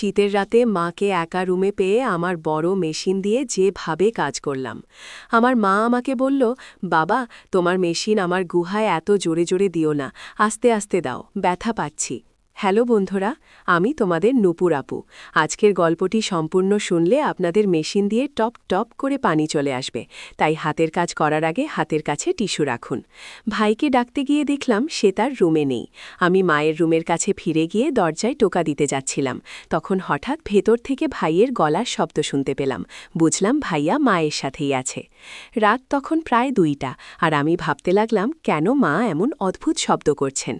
শীতের রাতে মাকে একা রুমে পেয়ে আমার বড় মেশিন দিয়ে যেভাবে কাজ করলাম। আমার মা আমাকে বলল, বাবা, তোমার মেশিন আমার গুহায় এত জোরে জোরে দিও না, আস্তে আস্তে দাও, ব্যথা পাচ্ছি। হ্যালো বন্ধুরা, আমি তোমাদের নূপুর আপু। আজকের গল্পটি সম্পূর্ণ শুনলে আপনাদের মেশিন দিয়ে টপ টপ করে পানি চলে আসবে, তাই হাতের কাজ করার আগে হাতের কাছে টিস্যু রাখুন। ভাইকে ডাকতে গিয়ে দেখলাম সে তার রুমে নেই। আমি মায়ের রুমের কাছে ফিরে গিয়ে দরজায় টোকা দিতে যাচ্ছিলাম, তখন হঠাৎ ভেতর থেকে ভাইয়ের গলার শব্দ শুনতে পেলাম। বুঝলাম ভাইয়া মায়ের সাথেই আছে। রাত তখন প্রায় 2টা, আর আমি ভাবতে লাগলাম কেন মা এমন অদ্ভুত শব্দ করছেন।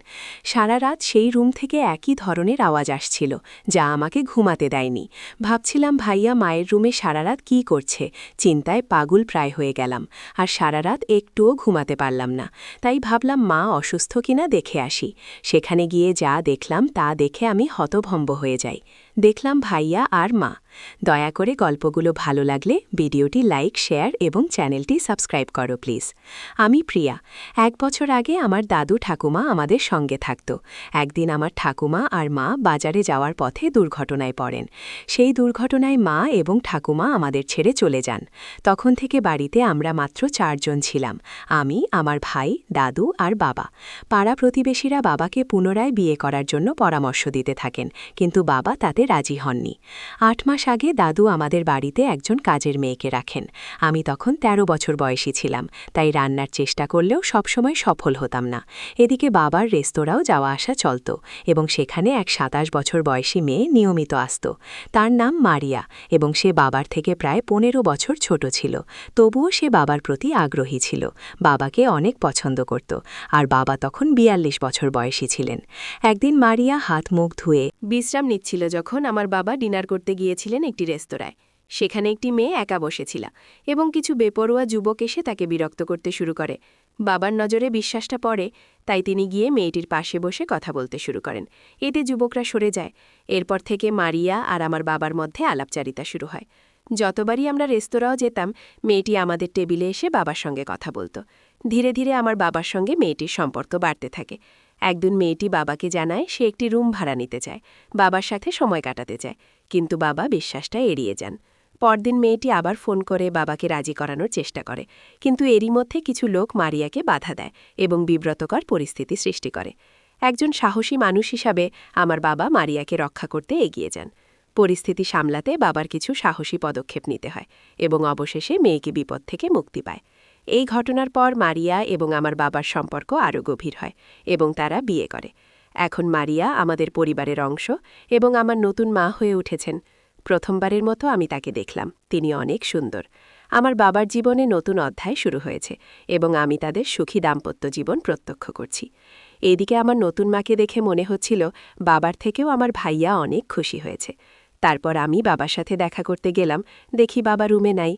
সারা রাত সেই রুম থেকে একই ধরনের আওয়াজ আসছিল, যা আমাকে ঘুমাতে দেয়নি। ভাবছিলাম ভাইয়া মায়ের রুমে সারা রাত কী করছে, চিন্তায় পাগল প্রায় হয়ে গেলাম। আর সারা রাত একটুও ঘুমাতে পারলাম না। তাই ভাবলাম মা অসুস্থ কিনা দেখে আসি। সেখানে গিয়ে যা দেখলাম তা দেখে আমি হতভম্ব হয়ে যাই। দেখলাম ভাইয়া আর মা। দয়া করে গল্পগুলো ভালো লাগলে ভিডিওটি লাইক, শেয়ার এবং চ্যানেলটি সাবস্ক্রাইব করো প্লিজ। আমি প্রিয়া। 1 বছর আগে আমার দাদু ঠাকুমা আমাদের সঙ্গে থাকত। একদিন আমার ঠাকুমা আর মা বাজারে যাওয়ার পথে দুর্ঘটনায় পড়েন। সেই দুর্ঘটনায় মা এবং ঠাকুমা আমাদের ছেড়ে চলে যান। তখন থেকে বাড়িতে আমরা মাত্র 4 জন ছিলাম, আমি, আমার ভাই, দাদু আর বাবা। পাড়া প্রতিবেশীরা বাবাকে পুনরায় বিয়ে করার জন্য পরামর্শ দিতে থাকেন, কিন্তু বাবা তাতে রাজি হননি। 8 মাস আগে দাদু আমাদের বাড়িতে একজন কাজের মেয়েকে রাখেন। আমি তখন 13 বছর বয়সী ছিলাম, তাই রান্নার চেষ্টা করলেও সবসময় সফল হতাম না। এদিকে বাবার রেস্তোরাঁও যাওয়া আসা চলত, এবং সেখানে এক 27 বছর বয়সী মেয়ে নিয়মিত আসত। তার নাম মারিয়া, এবং সে বাবার থেকে প্রায় 15 বছর ছোট ছিল। তবুও সে বাবার প্রতি আগ্রহী ছিল, বাবাকে অনেক পছন্দ করত, আর বাবা তখন 42 বছর বয়সী ছিলেন। একদিন মারিয়া হাত মুখ ধুয়ে বিশ্রাম নিচ্ছিল যখন আমার বাবা ডিনার করতে গিয়েছিলেন একটি রেস্তোরাঁয়। সেখানে একটি মেয়ে একা বসেছিল, এবং কিছু বেপরোয়া যুবক এসে তাকে বিরক্ত করতে শুরু করে। বাবার নজরে বিশ্বাসটা পড়ে, তাই তিনি গিয়ে মেয়েটির পাশে বসে কথা বলতে শুরু করেন। এতে যুবকরা সরে যায়। এরপর থেকে মারিয়া আর আমার বাবার মধ্যে আলাপচারিতা শুরু হয়। যতবারই আমরা রেস্তোরাঁও যেতাম, মেয়েটি আমাদের টেবিলে এসে বাবার সঙ্গে কথা বলত। ধীরে ধীরে আমার বাবার সঙ্গে মেয়েটির সম্পর্ক বাড়তে থাকে। একদিন মেয়েটি বাবাকে জানায় সে একটি রুম ভাড়া নিতে চায়, বাবার সাথে সময় কাটাতে চায়, কিন্তু বাবা বিশ্বাসটা এড়িয়ে যান। পরদিন মেয়েটি আবার ফোন করে বাবাকে রাজি করানোর চেষ্টা করে, কিন্তু এরই মধ্যে কিছু লোক মারিয়াকে বাধা দেয় এবং বিব্রতকর পরিস্থিতি সৃষ্টি করে। একজন সাহসী মানুষ হিসাবে আমার বাবা মারিয়াকে রক্ষা করতে এগিয়ে যান। পরিস্থিতি সামলাতে বাবার কিছু সাহসী পদক্ষেপ নিতে হয়, এবং অবশেষে মেয়েকে বিপদ থেকে মুক্তি পায়। এই ঘটনার পর মারিয়া এবং আমার বাবার সম্পর্ক আরও গভীর হয়, এবং তারা বিয়ে করে। এখন মারিয়া আমাদের পরিবারের অংশ, এবং আমার নতুন মা হয়ে উঠেছেন। প্রথমবারের মতো আমি তাকে দেখলাম, তিনি অনেক সুন্দর। আমার বাবার জীবনে নতুন অধ্যায় শুরু হয়েছে, এবং আমি তাদের সুখী দাম্পত্য জীবন প্রত্যক্ষ করছি। এদিকে আমার নতুন মাকে দেখে মনে হচ্ছিল বাবার থেকেও আমার ভাইয়া অনেক খুশি হয়েছে। তারপর আমি বাবার সাথে দেখা করতে গেলাম, দেখি বাবা রুমে নাই।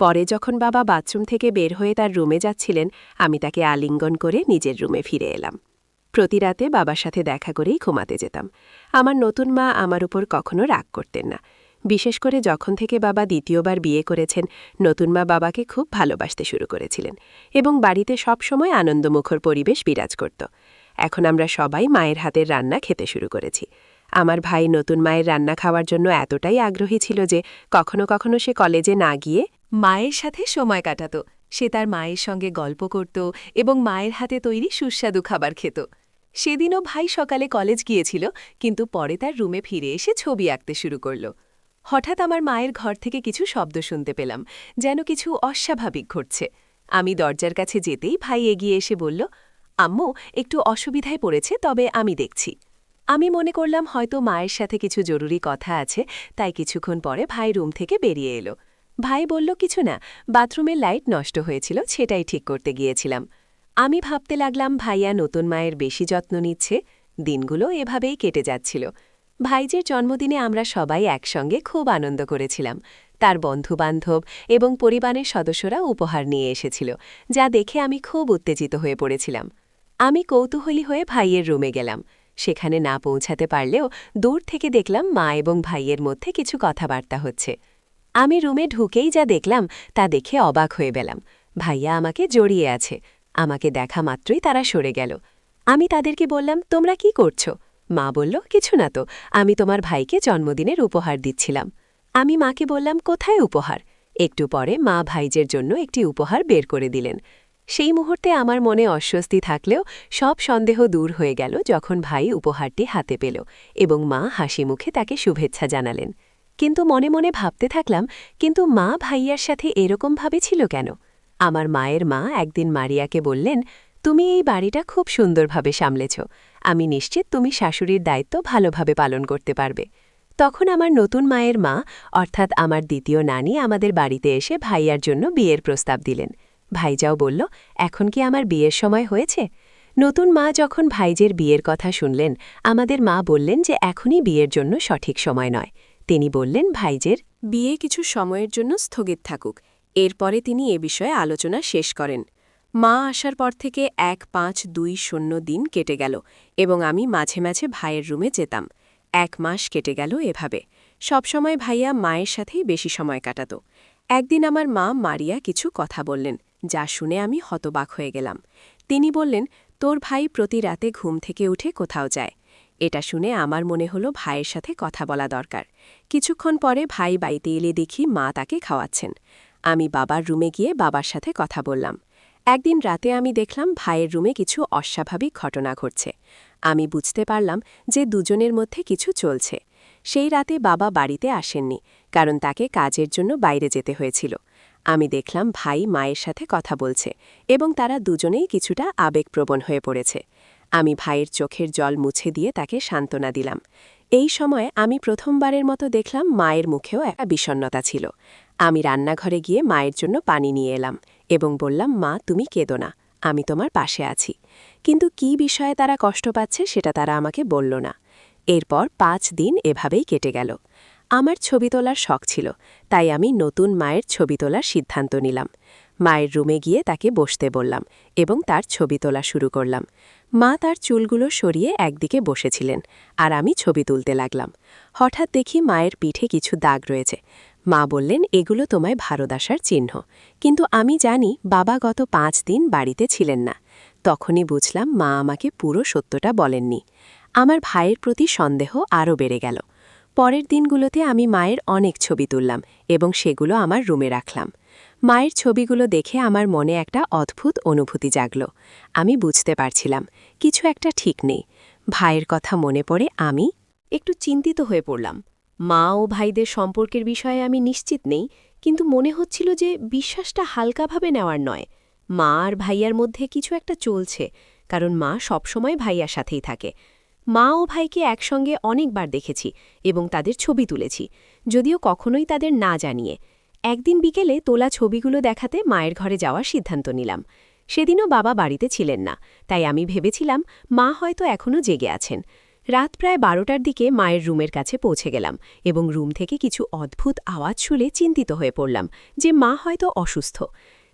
পরে যখন বাবা বাথরুম থেকে বের হয়ে তার রুমে যাচ্ছিলেন, আমি তাকে আলিঙ্গন করে নিজের রুমে ফিরে এলাম। প্রতি রাতে বাবার সাথে দেখা করেই ঘুমাতে যেতাম। আমার নতুন মা আমার উপর কখনো রাগ করতেন না। বিশেষ করে যখন থেকে বাবা দ্বিতীয়বার বিয়ে করেছেন, নতুন মা বাবাকে খুব ভালোবাসতে শুরু করেছিলেন, এবং বাড়িতে সবসময় আনন্দমুখর পরিবেশ বিরাজ করত। এখন আমরা সবাই মায়ের হাতের রান্না খেতে শুরু করেছি। আমার ভাই নতুন মায়ের রান্না খাওয়ার জন্য এতটাই আগ্রহী ছিল যে কখনো কখনো সে কলেজে না গিয়ে মায়ের সাথে সময় কাটাত। সে তার মায়ের সঙ্গে গল্প করত এবং মায়ের হাতে তৈরি সুস্বাদু খাবার খেত। সেদিনও ভাই সকালে কলেজ গিয়েছিল, কিন্তু পরে তার রুমে ফিরে এসে ছবি আঁকতে শুরু করল। হঠাৎ আমার মায়ের ঘর থেকে কিছু শব্দ শুনতে পেলাম, যেন কিছু অস্বাভাবিক ঘটছে। আমি দরজার কাছে যেতেই ভাই এগিয়ে এসে বলল, আম্মু, একটু অসুবিধায় পড়েছে, তবে আমি দেখছি। আমি মনে করলাম হয়তো মায়ের সাথে কিছু জরুরি কথা আছে, তাই কিছুক্ষণ পরে ভাই রুম থেকে বেরিয়ে এলো। ভাই বলল, কিছু না, বাথরুমের লাইট নষ্ট হয়েছিল, সেটাই ঠিক করতে গিয়েছিলাম। আমি ভাবতে লাগলাম ভাইয়া নতুন মায়ের বেশি যত্ন নিচ্ছে। দিনগুলো এভাবেই কেটে যাচ্ছিল। ভাইজের জন্মদিনে আমরা সবাই একসঙ্গে খুব আনন্দ করেছিলাম। তার বন্ধুবান্ধব এবং পরিবারের সদস্যরা উপহার নিয়ে এসেছিল, যা দেখে আমি খুব উত্তেজিত হয়ে পড়েছিলাম। আমি কৌতূহলী হয়ে ভাইয়ের রুমে গেলাম। সেখানে না পৌঁছাতে পারলেও দূর থেকে দেখলাম মা এবং ভাইয়ের মধ্যে কিছু কথাবার্তা হচ্ছে। আমি রুমে ঢুকেই যা দেখলাম তা দেখে অবাক হয়ে গেলাম। ভাইয়া আমাকে জড়িয়ে আছে। আমাকে দেখা মাত্রই তারা সরে গেল। আমি তাদেরকে বললাম, তোমরা কি করছো? মা বলল, কিছু না তো, আমি তোমার ভাইকে জন্মদিনের উপহার দিচ্ছিলাম। আমি মাকে বললাম, কোথায় উপহার? একটু পরে মা ভাইজের জন্য একটি উপহার বের করে দিলেন। সেই মুহূর্তে আমার মনে অস্বস্তি থাকলেও সব সন্দেহ দূর হয়ে গেল যখন ভাই উপহারটি হাতে পেল এবং মা হাসি মুখে তাকে শুভেচ্ছা জানালেন। কিন্তু মনে মনে ভাবতে থাকলাম, কিন্তু মা ভাইয়ার সাথে এরকমভাবে ছিল কেন? আমার মায়ের মা একদিন মারিয়াকে বললেন, তুমি এই বাড়িটা খুব সুন্দরভাবে সামলেছ, আমি নিশ্চিত তুমি শাশুড়ির দায়িত্ব ভালোভাবে পালন করতে পারবে। তখন আমার নতুন মায়ের মা অর্থাৎ আমার দ্বিতীয় নানি আমাদের বাড়িতে এসে ভাইয়ার জন্য বিয়ের প্রস্তাব দিলেন। ভাইজাও বলল, এখন কি আমার বিয়ের সময় হয়েছে? নতুন মা যখন ভাইজের বিয়ের কথা শুনলেন, আমাদের মা বললেন যে এখনই বিয়ের জন্য সঠিক সময় নয়। তিনি বললেন, ভাইজের বিয়ে কিছু সময়ের জন্য স্থগিত থাকুক। এরপরে তিনি এ বিষয়ে আলোচনা শেষ করেন। মা আসার পর থেকে 1-5-2-0 দিন কেটে গেল এবং আমি মাঝে মাঝে ভাইয়ের রুমে যেতাম। 1 মাস কেটে গেল এভাবে। সবসময় ভাইয়া মায়ের সাথেই বেশি সময় কাটাত। একদিন আমার মা মারিয়া কিছু কথা বললেন, যা শুনে আমি হতবাক হয়ে গেলাম। তিনি বললেন, তোর ভাই প্রতি রাতে ঘুম থেকে উঠে কোথাও যায়। এটা শুনে আমার মনে হলো ভাইয়ের সাথে কথা বলা দরকার। কিছুক্ষণ পরে ভাই বাড়িতে এলে দেখি মা তাকে খাওয়াচ্ছেন। আমি বাবার রুমে গিয়ে বাবার সাথে কথা বললাম। একদিন রাতে আমি দেখলাম ভাইয়ের রুমে কিছু অস্বাভাবিক ঘটনা ঘটছে। আমি বুঝতে পারলাম যে দুজনের মধ্যে কিছু চলছে। সেই রাতে বাবা বাড়িতে আসেননি, কারণ তাকে কাজের জন্য বাইরে যেতে হয়েছিল। আমি দেখলাম ভাই মায়ের সাথে কথা বলছে এবং তারা দুজনেই কিছুটা আবেগপ্রবণ হয়ে পড়েছে। আমি ভাইয়ের চোখের জল মুছে দিয়ে তাকে সান্ত্বনা দিলাম। এই সময় আমি প্রথমবারের মতো দেখলাম মায়ের মুখেও একটা বিষণ্ণতা ছিল। আমি রান্নাঘরে গিয়ে মায়ের জন্য পানি নিয়ে এলাম এবং বললাম, মা, তুমি কেঁদো না, আমি তোমার পাশে আছি। কিন্তু কী বিষয়ে তারা কষ্ট পাচ্ছে সেটা তারা আমাকে বলল না। এরপর 5 দিন এভাবেই কেটে গেল। আমার ছবি তোলার শখ ছিল, তাই আমি নতুন মায়ের ছবি তোলার সিদ্ধান্ত নিলাম। মায়ের রুমে গিয়ে তাকে বসতে বললাম এবং তার ছবি তোলা শুরু করলাম। মা তার চুলগুলো সরিয়ে একদিকে বসেছিলেন আর আমি ছবি তুলতে লাগলাম। হঠাৎ দেখি মায়ের পিঠে কিছু দাগ রয়েছে। মা বললেন, এগুলো তোমায় ভারত আসার চিহ্ন। কিন্তু আমি জানি বাবা গত 5 দিন বাড়িতে ছিলেন না। তখনই বুঝলাম মা আমাকে পুরো সত্যটা বলেননি। আমার ভাইয়ের প্রতি সন্দেহ আরও বেড়ে গেল। পরের দিনগুলোতে আমি মায়ের অনেক ছবি তুললাম এবং সেগুলো আমার রুমে রাখলাম। মায়ের ছবিগুলো দেখে আমার মনে একটা অদ্ভুত অনুভূতি জাগল। আমি বুঝতে পারছিলাম কিছু একটা ঠিক নেই। ভাইয়ের কথা মনে পড়ে আমি একটু চিন্তিত হয়ে পড়লাম। মা ও ভাইদের সম্পর্কের বিষয়ে আমি নিশ্চিত নেই, কিন্তু মনে হচ্ছিল যে বিশ্বাসটা হালকাভাবে নেওয়ার নয়। মা আর ভাইয়ার মধ্যে কিছু একটা চলছে, কারণ মা সবসময় ভাইয়ার সাথেই থাকে। মা ও ভাইকে একসঙ্গে অনেকবার দেখেছি এবং তাদের ছবি তুলেছি, যদিও কখনোই তাদের না জানিয়ে। একদিন বিকেলে তোলা ছবিগুলো দেখাতে মায়ের ঘরে যাওয়ার সিদ্ধান্ত নিলাম। সেদিনও বাবা বাড়িতে ছিলেন না, তাই আমি ভেবেছিলাম মা হয়তো এখনও জেগে আছেন। রাত প্রায় 12টার দিকে মায়ের রুমের কাছে পৌঁছে গেলাম এবং রুম থেকে কিছু অদ্ভুত আওয়াজ শুনে চিন্তিত হয়ে পড়লাম যে মা হয়তো অসুস্থ।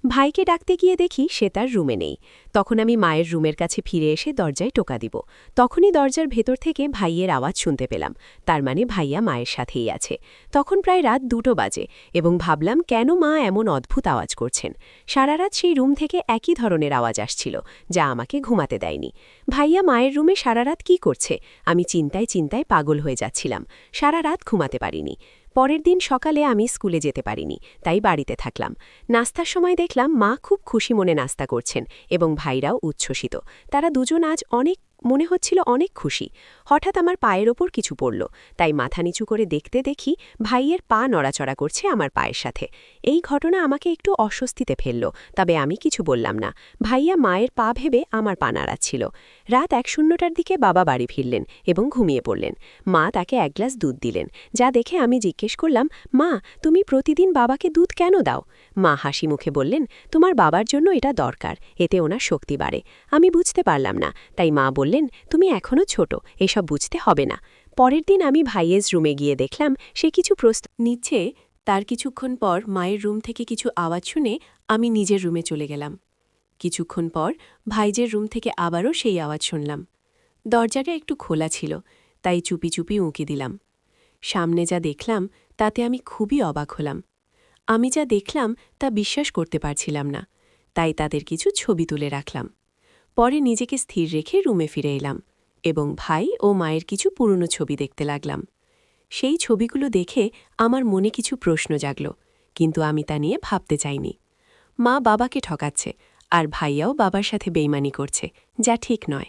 ভাইকে ডাকতে গিয়ে দেখি সে তার রুমে নেই। তখন আমি মায়ের রুমের কাছে ফিরে এসে দরজায় টোকা দিব। তখনই দরজার ভেতর থেকে ভাইয়ের আওয়াজ শুনতে পেলাম। তার মানে ভাইয়া মায়ের সাথেই আছে। তখন প্রায় রাত 2টো বাজে এবং ভাবলাম কেন মা এমন অদ্ভুত আওয়াজ করছেন। সারা রাত সেই রুম থেকে একই ধরনের আওয়াজ আসছিল, যা আমাকে ঘুমাতে দেয়নি। ভাইয়া মায়ের রুমে সারা রাত কী করছে? আমি চিন্তায় চিন্তায় পাগল হয়ে যাচ্ছিলাম। সারা রাত ঘুমাতে পারিনি। পরের দিন সকালে আমি স্কুলে যেতে পারিনি, তাই বাড়িতে থাকলাম। নাস্তার সময় দেখলাম মা খুব খুশি মনে নাস্তা করছেন এবং ভাইরাও উচ্ছ্বসিত। তারা দুজন আজ মনে হচ্ছিল অনেক খুশি। হঠাৎ আমার পায়ের ওপর কিছু পড়ল, তাই মাথা নিচু করে দেখতে দেখি ভাইয়ের পা নড়াচড়া করছে আমার পায়ের সাথে। এই ঘটনা আমাকে একটু অস্বস্তিতে ফেলল, তবে আমি কিছু বললাম না। ভাইয়া মায়ের পা ভেবে আমার পা নাড়াচ্ছিল। রাত 1:00টার দিকে বাবা বাড়ি ফিরলেন এবং ঘুমিয়ে পড়লেন। মা তাকে 1 গ্লাস দুধ দিলেন, যা দেখে আমি জিজ্ঞেস করলাম, মা, তুমি প্রতিদিন বাবাকে দুধ কেন দাও? মা হাসি মুখে বললেন, তোমার বাবার জন্য এটা দরকার, এতে ওনার শক্তি বাড়ে। আমি বুঝতে পারলাম না, তাই মা বললেন, তুমি এখনও ছোট, এসব বুঝতে হবে না। পরের দিন আমি ভাইয়ের রুমে গিয়ে দেখলাম সে কিছু প্রস্তাব নিচ্ছে। তার কিছুক্ষণ পর মায়ের রুম থেকে কিছু আওয়াজ শুনে আমি নিজের রুমে চলে গেলাম। কিছুক্ষণ পর ভাইজের রুম থেকে আবারও সেই আওয়াজ শুনলাম। দরজাটা একটু খোলা ছিল, তাই চুপি চুপি উঁকি দিলাম। সামনে যা দেখলাম তাতে আমি খুবই অবাক হলাম। আমি যা দেখলাম তা বিশ্বাস করতে পারছিলাম না, তাই তাদের কিছু ছবি তুলে রাখলাম। পরে নিজেকে স্থির রেখে রুমে ফিরে এলাম। এবং ভাই ও মায়ের কিছু পুরনো ছবি দেখতে লাগলাম। সেই ছবিগুলো দেখে আমার মনে কিছু প্রশ্ন জাগল, কিন্তু আমি তা নিয়ে ভাবতে চাইনি। মা বাবাকে ঠকাচ্ছে, আর ভাইয়াও বাবার সাথে বেইমানি করছে, যা ঠিক নয়।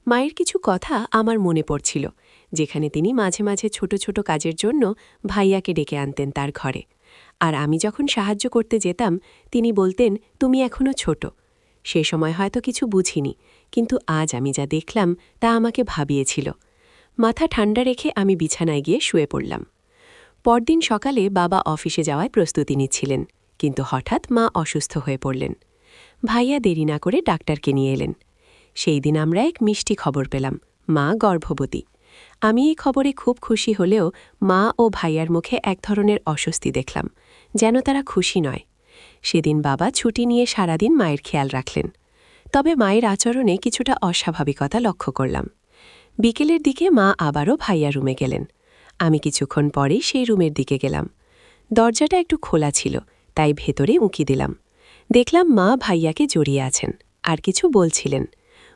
মায়ের কিছু কথা আমার মনে পড়ছিল, যেখানে তিনি মাঝে মাঝে ছোট ছোট কাজের জন্য ভাইয়াকে ডেকে আনতেন তার ঘরে। আর আমি যখন সাহায্য করতে যেতাম, তিনি বলতেন, তুমি এখনও ছোট। সে সময় হয়তো কিছু বুঝিনি, কিন্তু আজ আমি যা দেখলাম তা আমাকে ভাবিয়েছিল। মাথা ঠান্ডা রেখে আমি বিছানায় গিয়ে শুয়ে পড়লাম। পরদিন সকালে বাবা অফিসে যাওয়ায় প্রস্তুতি নিচ্ছিলেন, কিন্তু হঠাৎ মা অসুস্থ হয়ে পড়লেন। ভাইয়া দেরি না করে ডাক্তারকে নিয়ে এলেন। সেই দিন আমরা এক মিষ্টি খবর পেলাম, মা গর্ভবতী। আমি এই খবরে খুব খুশি হলেও মা ও ভাইয়ার মুখে এক ধরনের অস্বস্তি দেখলাম, যেন তারা খুশি নয়। সেদিন বাবা ছুটি নিয়ে সারাদিন মায়ের খেয়াল রাখলেন। তবে মায়ের আচরণে কিছুটা অস্বাভাবিকতা লক্ষ্য করলাম। বিকেলের দিকে মা আবারও ভাইয়া রুমে গেলেন। আমি কিছুক্ষণ পরেই সেই রুমের দিকে গেলাম। দরজাটা একটু খোলা ছিল, তাই ভেতরে উঁকি দিলাম। দেখলাম মা ভাইয়াকে জড়িয়ে আছেন, আর কিছু বলছিলেন।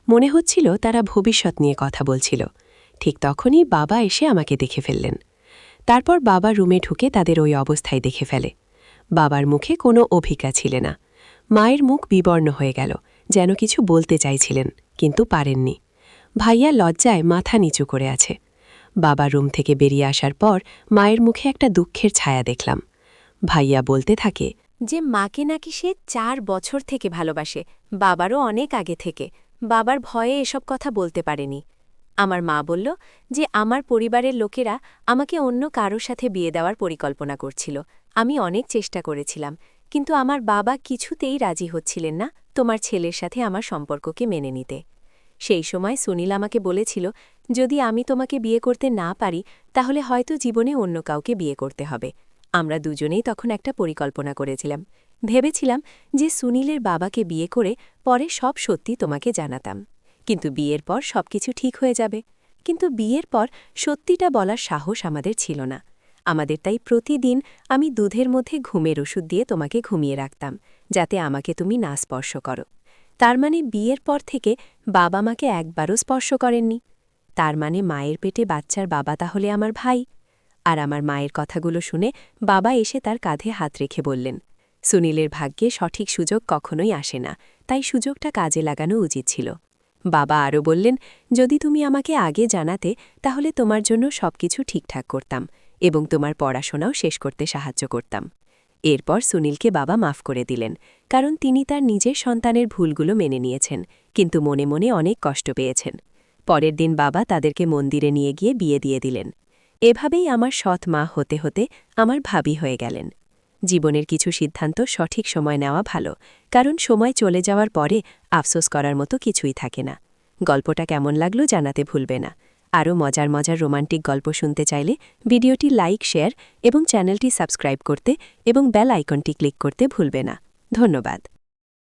মনে হচ্ছিল তারা ভবিষ্যৎ নিয়ে কথা বলছিল। ঠিক তখনই বাবা এসে আমাকে দেখে ফেললেন। তারপর বাবা রুমে ঢুকে তাদের ওই অবস্থায় দেখে ফেলে। বাবার মুখে কোনো অভিজ্ঞতা ছিল না। মায়ের মুখ বিবর্ণ হয়ে গেল, যেন কিছু বলতে চাইছিলেন, কিন্তু পারেননি। ভাইয়া লজ্জায় মাথা নিচু করে আছে। বাবা রুম থেকে বেরিয়ে আসার পর মায়ের মুখে একটা দুঃখের ছায়া দেখলাম। ভাইয়া বলতে থাকে যে মাকে নাকি সে 4 বছর থেকে ভালোবাসে, বাবারও অনেক আগে থেকে। বাবার ভয়ে এসব কথা বলতে পারেনি। আমার মা বলল যে আমার পরিবারের লোকেরা আমাকে অন্য কারোর সাথে বিয়ে দেওয়ার পরিকল্পনা করছিল। আমি অনেক চেষ্টা করেছিলাম, কিন্তু আমার বাবা কিছুতেই রাজি হচ্ছিলেন না তোমার ছেলের সাথে আমার সম্পর্ককে মেনে নিতে। সেই সময় সুনীল আমাকে বলেছিল, যদি আমি তোমাকে বিয়ে করতে না পারি তাহলে হয়তো জীবনে অন্য কাউকে বিয়ে করতে হবে। আমরা দুজনেই তখন একটা পরিকল্পনা করেছিলাম। ভেবেছিলাম যে সুনীলের বাবাকে বিয়ে করে পরে সব সত্যি তোমাকে জানাতাম, কিন্তু বিয়ের পর সবকিছু ঠিক হয়ে যাবে। কিন্তু বিয়ের পর সত্যিটা বলার সাহস আমাদের ছিল না। আমাদের তাই প্রতিদিন আমি দুধের মধ্যে ঘুমের ওষুধ দিয়ে তোমাকে ঘুমিয়ে রাখতাম, যাতে আমাকে তুমি না স্পর্শ করো। তার মানে বিয়ের পর থেকে বাবা মাকে একবারও স্পর্শ করেননি। তার মানে মায়ের পেটে বাচ্চার বাবা তাহলে আমার ভাই। আর আমার মায়ের কথাগুলো শুনে বাবা এসে তার কাঁধে হাত রেখে বললেন, সুনীলের ভাগ্যে সঠিক সুযোগ কখনোই আসে না, তাই সুযোগটা কাজে লাগানো উচিত ছিল। বাবা আরও বললেন, যদি তুমি আমাকে আগে জানাতে তাহলে তোমার জন্য সবকিছু ঠিকঠাক করতাম এবং তোমার পড়াশোনাও শেষ করতে সাহায্য করতাম। এরপর সুনীলকে বাবা মাফ করে দিলেন, কারণ তিনি তার নিজের সন্তানের ভুলগুলো মেনে নিয়েছেন, কিন্তু মনে মনে অনেক কষ্ট পেয়েছেন। পরের দিন বাবা তাদেরকে মন্দিরে নিয়ে গিয়ে বিয়ে দিয়ে দিলেন। এভাবেই আমার সৎ মা হতে হতে আমার ভাবি হয়ে গেলেন। জীবনের কিছু সিদ্ধান্ত সঠিক সময় নেওয়া ভালো, কারণ সময় চলে যাওয়ার পরে আফসোস করার মতো কিছুই থাকে না। গল্পটা কেমন লাগলো জানাতে ভুলবে না। আরও মজার মজার রোমান্টিক গল্প শুনতে চাইলে ভিডিওটি লাইক, শেয়ার এবং চ্যানেলটি সাবস্ক্রাইব করতে এবং বেল আইকনটি ক্লিক করতে ভুলবে না। ধন্যবাদ।